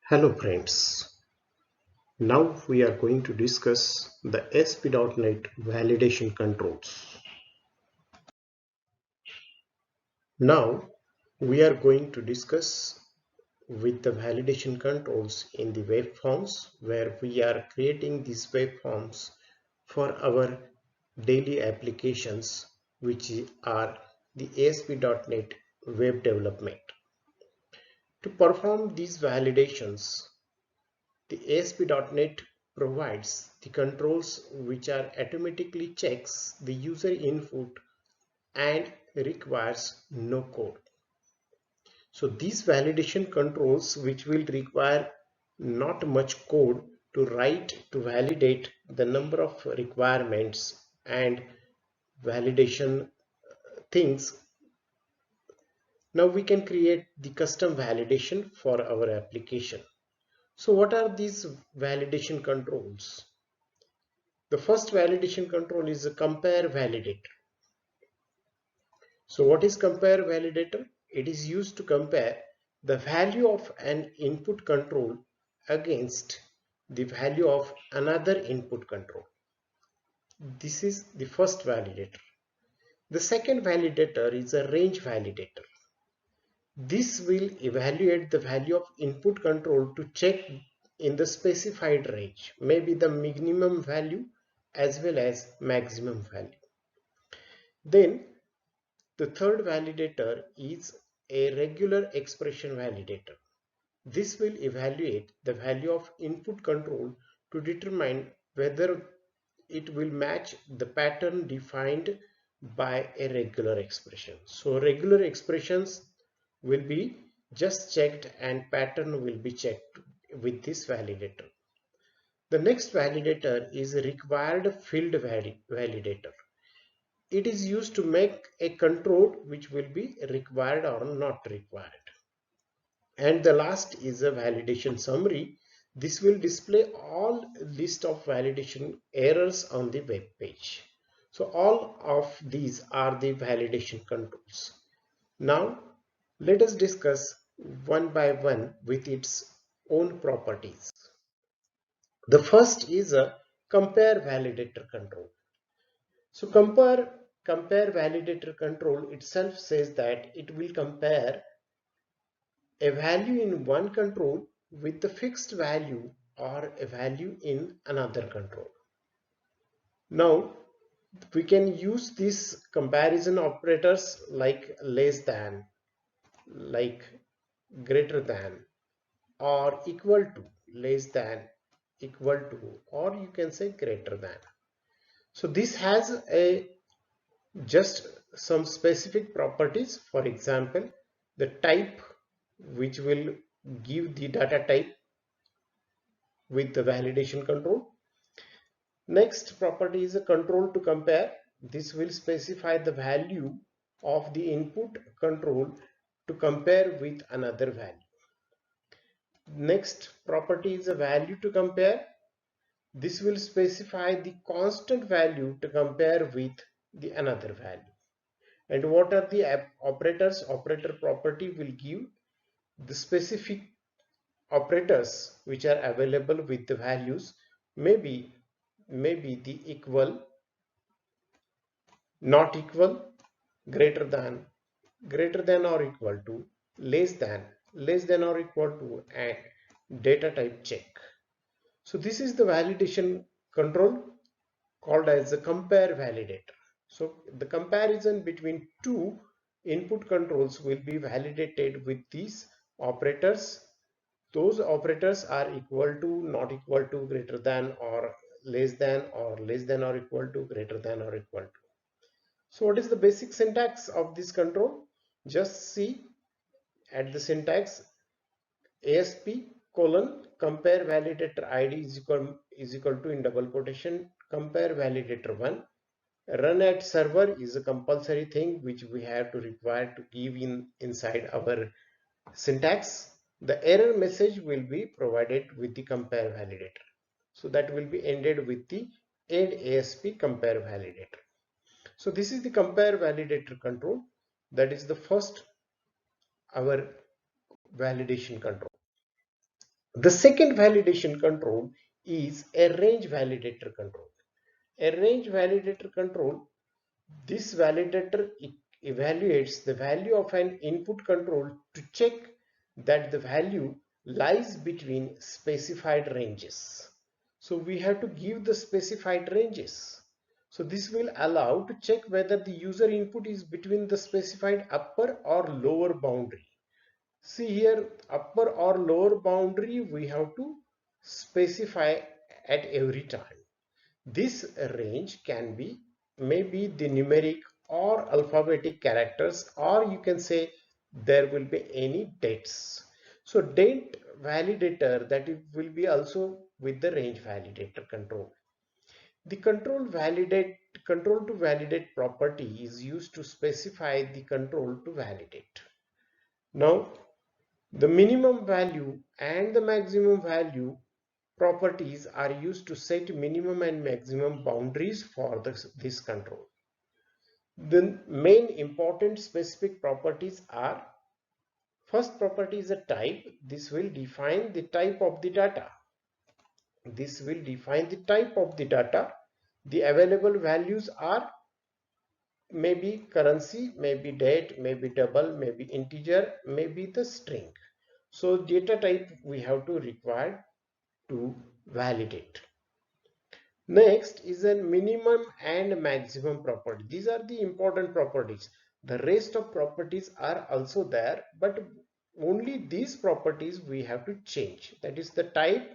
Hello friends, now we are going to discuss the ASP.NET validation controls. Now we are going to discuss with the validation controls in the web forms, where we are creating these web forms for our daily applications, which are the ASP.NET web development. To perform these validations, the ASP.NET provides the controls which are automatically checks the user input and requires no code. So these validation controls, which will require not much code to write to validate the number of requirements and validation things. Now we can create the custom validation for our application. So what are these validation controls? The first validation control is a compare validator. So what is compare validator? It is used to compare the value of an input control against the value of another input control. This is the first validator. The second validator is a range validator. This will evaluate the value of input control to check in the specified range, maybe the minimum value as well as maximum value. Then the third validator is a regular expression validator. This will evaluate the value of input control to determine whether it will match the pattern defined by a regular expression. So regular expressions will be just checked and pattern will be checked with this validator. The next validator is a required field validator. It is used to make a control which will be required or not required. And the last is a validation summary. This will display all list of validation errors on the web page. So all of these are the validation controls. Now let us discuss one by one with its own properties. The first is a compare validator control. So compare validator control itself says that it will compare a value in one control with the fixed value or a value in another control. Now we can use these comparison operators like less than, like greater than, or equal to, less than, equal to, or you can say greater than. So this has a just some specific properties. For example, the type, which will give the data type with the validation control. Next property is a control to compare. This will specify the value of the input control to compare with another value. Next property is a value to compare. This will specify the constant value to compare with the another value. And what are the operators? Operator property will give the specific operators which are available with the values, maybe the equal, not equal, greater than or equal to, less than or equal to, and data type check. So this is the validation control called as a compare validator. So the comparison between two input controls will be validated with these operators. Those operators are equal to, not equal to, greater than or less than, or less than or equal to, greater than or equal to. So what is the basic syntax of this control? Just see at the syntax: ASP colon compare validator ID is equal to, in double quotation, compare validator 1. Run at server is a compulsory thing which we have to require to give inside our syntax. The error message will be provided with the compare validator. So that will be ended with the add ASP compare validator. So this is the compare validator control. That is the first our validation control. The second validation control is a range validator control. A range validator control, this validator evaluates the value of an input control to check that the value lies between specified ranges. So we have to give the specified ranges. So this will allow to check whether the user input is between the specified upper or lower boundary. See here, upper or lower boundary we have to specify at every time. This range can be maybe the numeric or alphabetic characters, or you can say there will be any dates. So date validator, that it will be also with the range validator control. The control to validate property is used to specify the control to validate. Now the minimum value and the maximum value properties are used to set minimum and maximum boundaries for this control. The main important specific properties are: first property is a type. This will define the type of the data. This will define the type of the data. The available values are maybe currency, maybe date, maybe double, maybe integer, maybe the string. So data type we have to require to validate. Next is a minimum and maximum property. These are the important properties. The rest of properties are also there, but only these properties we have to change. That is the type,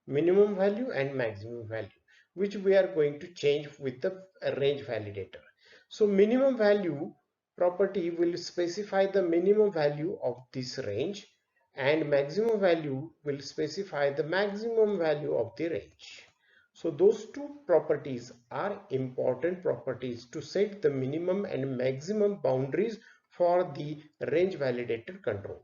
minimum value and maximum value, which we are going to change with the range validator. So minimum value property will specify the minimum value of this range, and maximum value will specify the maximum value of the range. So those two properties are important properties to set the minimum and maximum boundaries for the range validator control.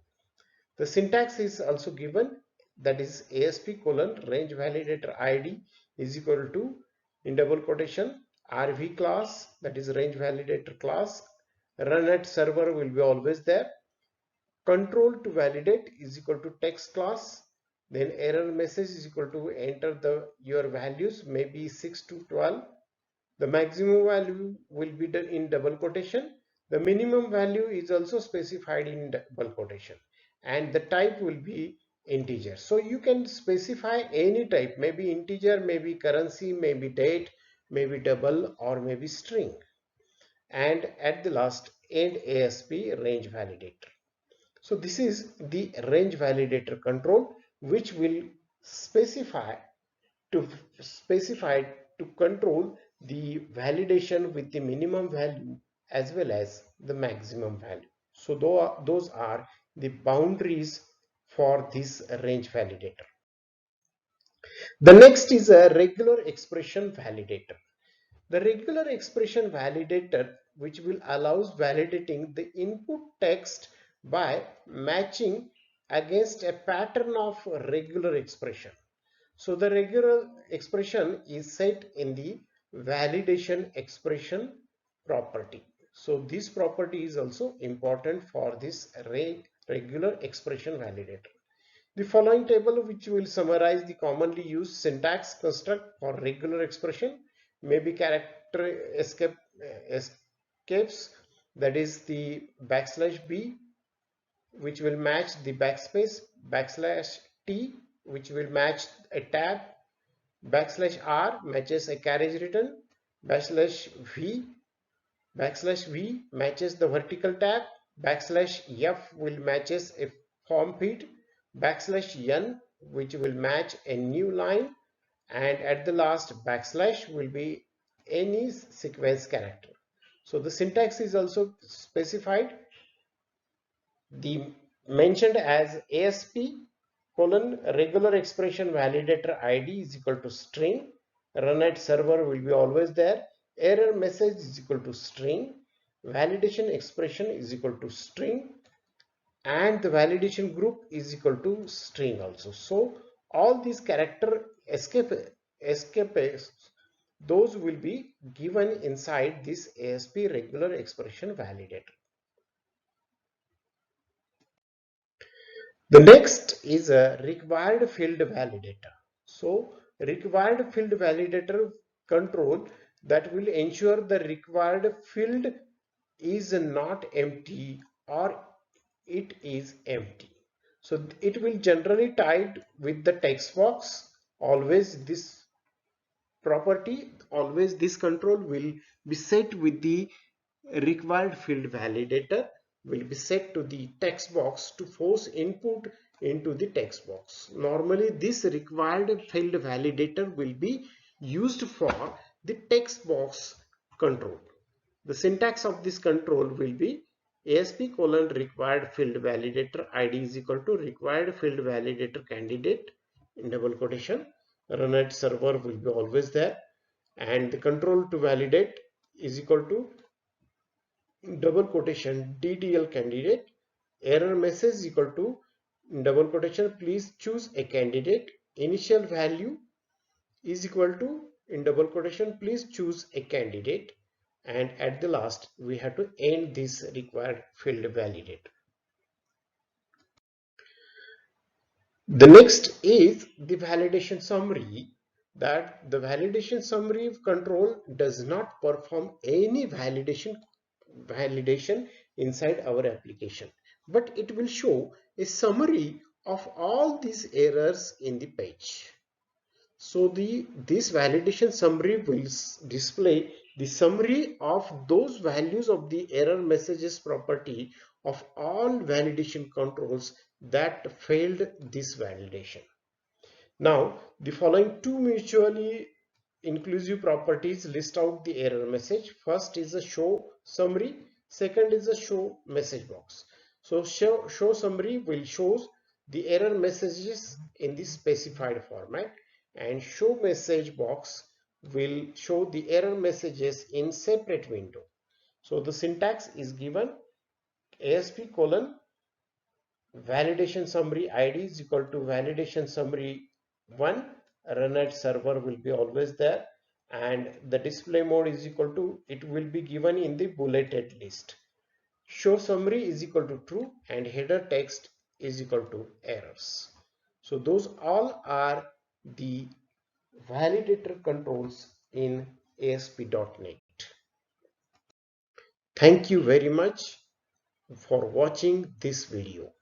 The syntax is also given, that is ASP colon range validator ID is equal to, in double quotation, RV class, that is range validator class, run at server will be always there, control to validate is equal to text class, then error message is equal to enter your values, maybe 6 to 12. The maximum value will be done in double quotation. The minimum value is also specified in double quotation, and the type will be integer. So you can specify any type, maybe integer, maybe currency, maybe date, maybe double, or maybe string. And at the last, end ASP range validator. So this is the range validator control, which will specify to control the validation with the minimum value as well as the maximum value. So those are the boundaries for this range validator. The next is a regular expression validator. The regular expression validator, which will allows validating the input text by matching against a pattern of regular expression. So the regular expression is set in the validation expression property. So this property is also important for this regular expression validator. The following table, which will summarize the commonly used syntax construct for regular expression, maybe character escapes, that is the \b, which will match the backspace, \t, which will match a tab, \r matches a carriage return, \v matches the vertical tab, \f will matches a form feed, \n which will match a new line, and at the last backslash will be any sequence character. So the syntax is also specified. The mentioned as ASP colon regular expression validator ID is equal to string, run at server will be always there, error message is equal to string, validation expression is equal to string, and the validation group is equal to string also. So all these character escapes, those will be given inside this ASP regular expression validator. The next is a required field validator. So required field validator control that will ensure the required field is not empty or it is empty. So it will generally tied with the text box. Always this property, always this control will be set with the required field validator will be set to the text box to force input into the text box. Normally this required field validator will be used for the text box control. The syntax of this control will be ASP colon required field validator ID is equal to required field validator candidate in double quotation. Run at server will be always there, and the control to validate is equal to double quotation DDL candidate. Error message is equal to double quotation please choose a candidate. Initial value is equal to in double quotation please choose a candidate, and at the last we have to end this required field validate. The next is the validation summary, that the validation summary control does not perform any validation inside our application, but it will show a summary of all these errors in the page. So this validation summary will display the summary of those values of the error messages property of all validation controls that failed this validation. Now, the following two mutually inclusive properties list out the error message. First is a show summary, second is a show message box. So show summary will show the error messages in the specified format, and show message box will show the error messages in separate window. So the syntax is given ASP colon validation summary ID is equal to validation summary 1, run at server will be always there, and the display mode is equal to, it will be given in the bulleted list. Show summary is equal to true and header text is equal to errors. So those all are the validator controls in ASP.NET. Thank you very much for watching this video.